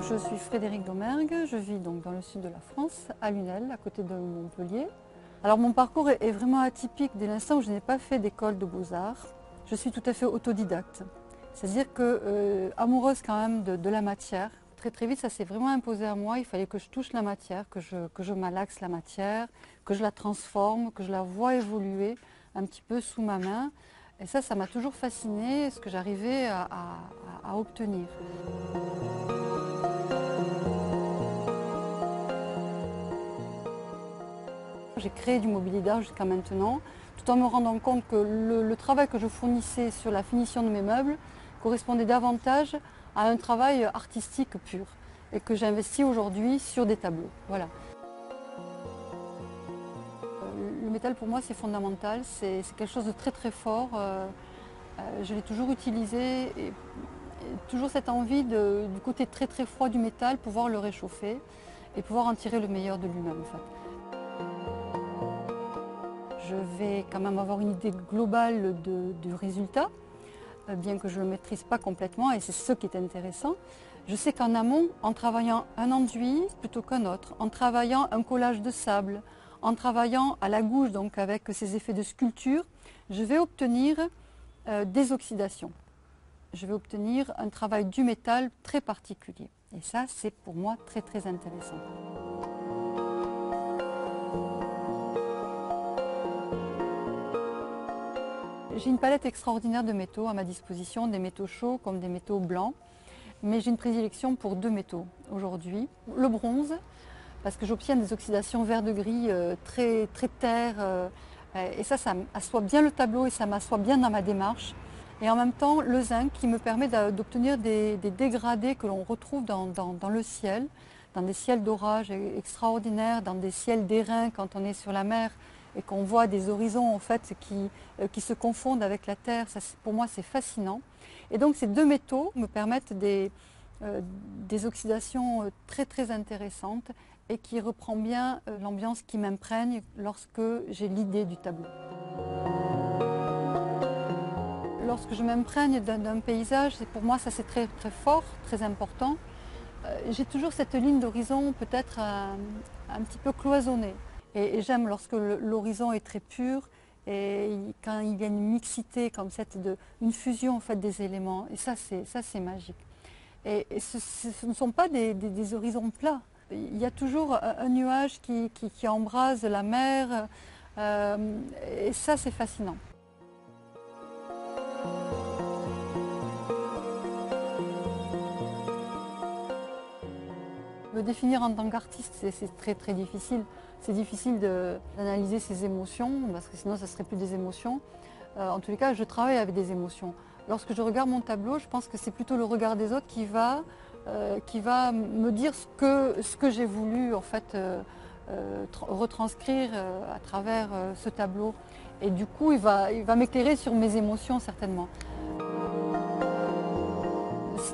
Je suis Frédérique Domergue, je vis donc dans le sud de la France, à Lunel, à côté de Montpellier. Alors mon parcours est vraiment atypique dès l'instant où je n'ai pas fait d'école de beaux-arts. Je suis tout à fait autodidacte, c'est-à-dire que amoureuse quand même de la matière. Très vite ça s'est vraiment imposé à moi, il fallait que je touche la matière, que je malaxe la matière, que je la transforme, que je la vois évoluer un petit peu sous ma main. Et ça m'a toujours fascinée, ce que j'arrivais à obtenir. J'ai créé du mobilier d'art jusqu'à maintenant, tout en me rendant compte que le travail que je fournissais sur la finition de mes meubles correspondait davantage à un travail artistique pur et que j'investis aujourd'hui sur des tableaux. Voilà. Le métal pour moi c'est fondamental, c'est quelque chose de très fort. Je l'ai toujours utilisé et toujours cette envie du côté très froid du métal, pouvoir le réchauffer et pouvoir en tirer le meilleur de lui-même en fait. Je vais quand même avoir une idée globale du résultat, bien que je ne le maîtrise pas complètement, et c'est ce qui est intéressant. Je sais qu'en amont, en travaillant un enduit plutôt qu'un autre, en travaillant un collage de sable, en travaillant à la gouge, donc avec ces effets de sculpture, je vais obtenir des oxydations. Je vais obtenir un travail du métal très particulier. Et ça, c'est pour moi très intéressant. J'ai une palette extraordinaire de métaux à ma disposition, des métaux chauds comme des métaux blancs. Mais j'ai une prédilection pour deux métaux aujourd'hui. Le bronze, parce que j'obtiens des oxydations vert de gris très terre. Et ça assoit bien le tableau et ça m'assoit bien dans ma démarche. Et en même temps, le zinc qui me permet d'obtenir des dégradés que l'on retrouve dans le ciel, dans des ciels d'orage extraordinaires, dans des ciels d'airain quand on est sur la mer et qu'on voit des horizons en fait, qui se confondent avec la terre. Ça, pour moi, c'est fascinant. Et donc ces deux métaux me permettent des oxydations très intéressantes et qui reprend bien l'ambiance qui m'imprègne lorsque j'ai l'idée du tableau. Lorsque je m'imprègne d'un paysage, pour moi ça c'est très fort, très important. J'ai toujours cette ligne d'horizon peut-être un petit peu cloisonnée. Et j'aime lorsque l'horizon est très pur et quand il y a une mixité comme cette, une fusion en fait, des éléments. Et ça c'est magique. Et ce ne sont pas des horizons plats. Il y a toujours un nuage qui embrase la mer. Et ça c'est fascinant. Me définir en tant qu'artiste, c'est très difficile. C'est difficile d'analyser ses émotions, parce que sinon ça ne serait plus des émotions. En tous les cas, je travaille avec des émotions. Lorsque je regarde mon tableau, je pense que c'est plutôt le regard des autres qui va me dire ce que j'ai voulu en fait, retranscrire à travers ce tableau. Et du coup, il va m'éclairer sur mes émotions certainement.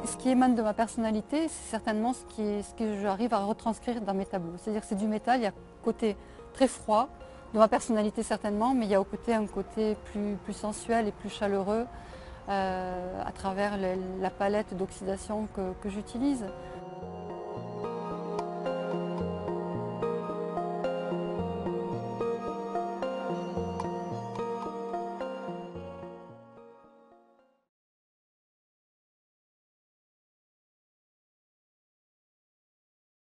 Ce qui émane de ma personnalité, c'est certainement ce que j'arrive à retranscrire dans mes tableaux. C'est-à-dire que c'est du métal, il y a un côté très froid, de ma personnalité certainement, mais il y a un côté plus sensuel et plus chaleureux à travers la palette d'oxydation que j'utilise.